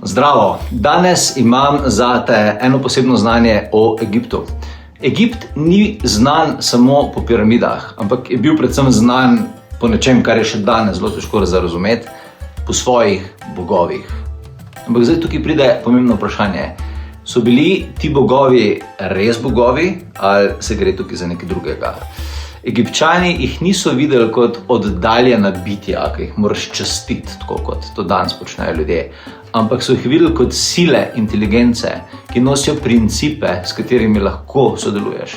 Zdravo! Danes imam zate eno posebno znanje o Egiptu. Egipt ni znan samo po piramidah, ampak je bil predvsem znan po nečem, kar je še danes zelo težko za razumeti, po svojih bogovih. Ampak zdaj tukaj pride pomembno vprašanje. So bili ti bogovi res bogovi ali se gre tukaj za nekaj drugega? Egipčani jih niso videli kot oddaljena bitja, ki jih moraš častiti, tako kot to danes počnejo ljudje, ampak so jih videli kot sile inteligence, ki nosijo principe, s katerimi lahko sodeluješ.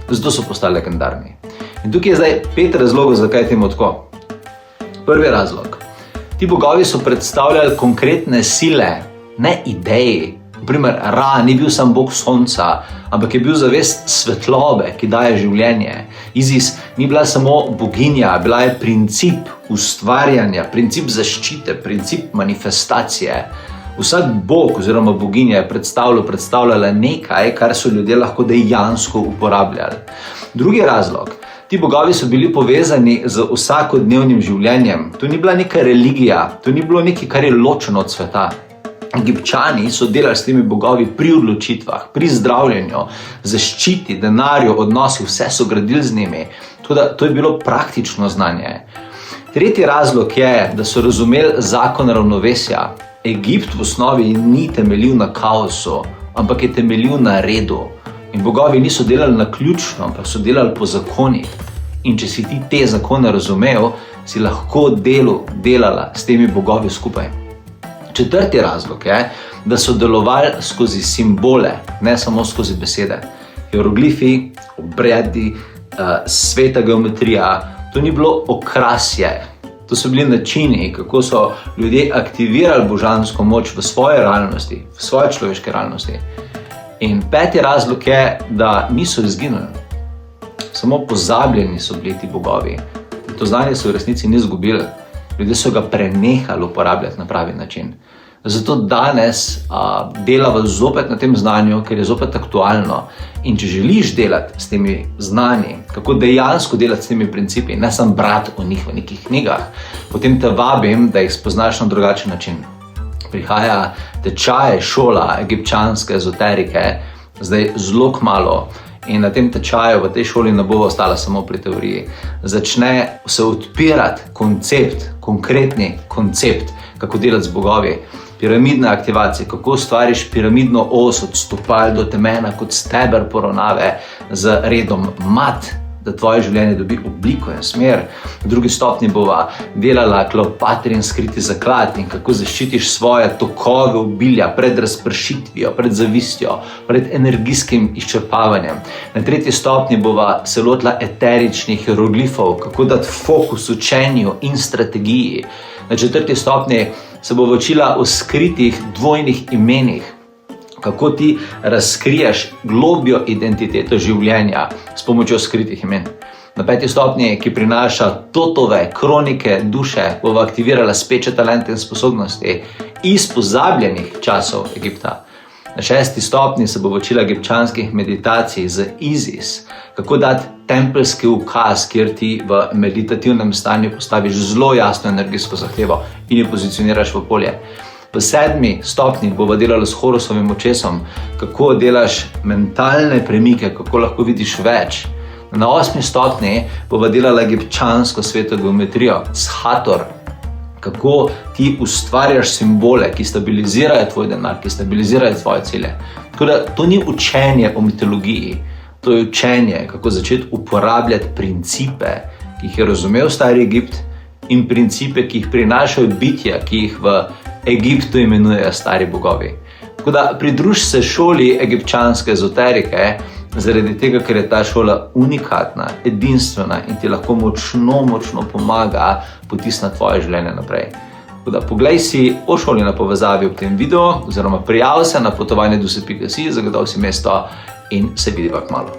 Zato so postali legendarni. In tukaj je zdaj 5 razlogov, zakaj je temu tako. Prvi razlog. Ti bogovi so predstavljali konkretne sile, ne ideji. Naprimer, Ra ni bil sam bog sonca, ampak je bil zavest svetlobe, ki daje življenje. Isis ni bila samo boginja, bila je princip ustvarjanja, princip zaščite, princip manifestacije. Vsak bog oziroma boginja je predstavljala nekaj, kar so ljudje lahko dejansko uporabljali. Drugi razlog. Ti bogovi so bili povezani z vsakodnevnim življenjem. To ni bila neka religija, to ni bilo nekaj, kar je ločeno od sveta. Egipčani so delali s temi bogovi pri odločitvah, pri zdravljenju, zaščiti, denarju, odnosi, vse so gradili z njimi. Tako da to je bilo praktično znanje. Tretji razlog je, da so razumeli zakon ravnovesja. Egipt v osnovi ni temeljil na kaosu, ampak je temeljil na redu. In bogovi niso delali naključno, ampak so delali po zakonih. In če si ti te zakone razumel, si lahko delala s temi bogovi skupaj. Četrti razlog je, da so delovali skozi simbole, ne samo skozi besede. Hieroglifi, obredi, sveta geometrija, to ni bilo okrasje. To so bili načini, kako so ljudje aktivirali božansko moč v svoje realnosti, v svoje človeške realnosti. In peti razlog je, da niso izginuli. Samo pozabljeni so bili ti bogovi. To znanje so v resnici ni izgubili. Ljudje so ga prenehali uporabljati na pravi način. Zato danes delava zopet na tem znanju, ker je zopet aktualno. In če želiš delati s temi znanji, kako dejansko delati s temi principi, ne samo brati o njih v nekih knjigah, potem te vabim, da jih spoznaš na drugačen način. Prihaja tečaj šola egipčanske ezoterike, zdaj zelo kmalu. In na tem tečaju, v tej šoli ne bo ostala samo pri teoriji. Začne se odpirati konkretni koncept, kako delati z bogovi. Piramidne aktivacije, kako ustvariš piramidno os od stopal do temena kot steber poravnave z redom mat, da tvoje življenje dobi obliko in smer. V drugi stopnji bova delala Kleopatrin skriti zaklad in kako zaščitiš svoje tokove obilja pred razpršitvijo, pred zavistjo, pred energijskim izčrpavanjem. Na tretji stopnji bova se lotila eteričnih hieroglifov, kako dati fokus učenju in strategiji. Na četrti stopnji se bova učila o skritih dvojnih imenih, kako ti razkriješ globjo identiteto življenja s pomočjo skritih imen. Na 5. stopnji, ki prinaša totove kronike duše, bova aktivirala speče talente in sposobnosti iz pozabljenih časov Egipta. Na 6. stopnji se bova učila egipčanskih meditacij z Isis, kako dati tempeljski ukaz, kjer ti v meditativnem stanju postaviš zelo jasno energijsko zahtevo in jo pozicioniraš v polje. V 7. stopnji bova delala s Horusovim očesom, kako delaš mentalne premike, kako lahko vidiš več. Na 8. stopnji bova delala egipčansko sveto geometrijo, s Hathor, kako ti ustvarjaš simbole, ki stabilizirajo tvoj denar, ki stabilizirajo tvoje cilje. Tako da to ni učenje o mitologiji, to je učenje, kako začeti uporabljati principe, ki jih je razumel stari Egipt, in principe, ki jih prinašajo bitja, ki jih v Egiptu imenujejo stari bogovi. Tako da pridruž se šoli egipčanske ezoterike, zaradi tega, ker je ta šola unikatna, edinstvena in ti lahko močno pomaga potisniti tvoje življenje naprej. Tako da poglej si o šoli na povezavi ob tem videu, oziroma prijavi se na potovanje duse.si, zagotovi si mesto in se vidiva kmalu.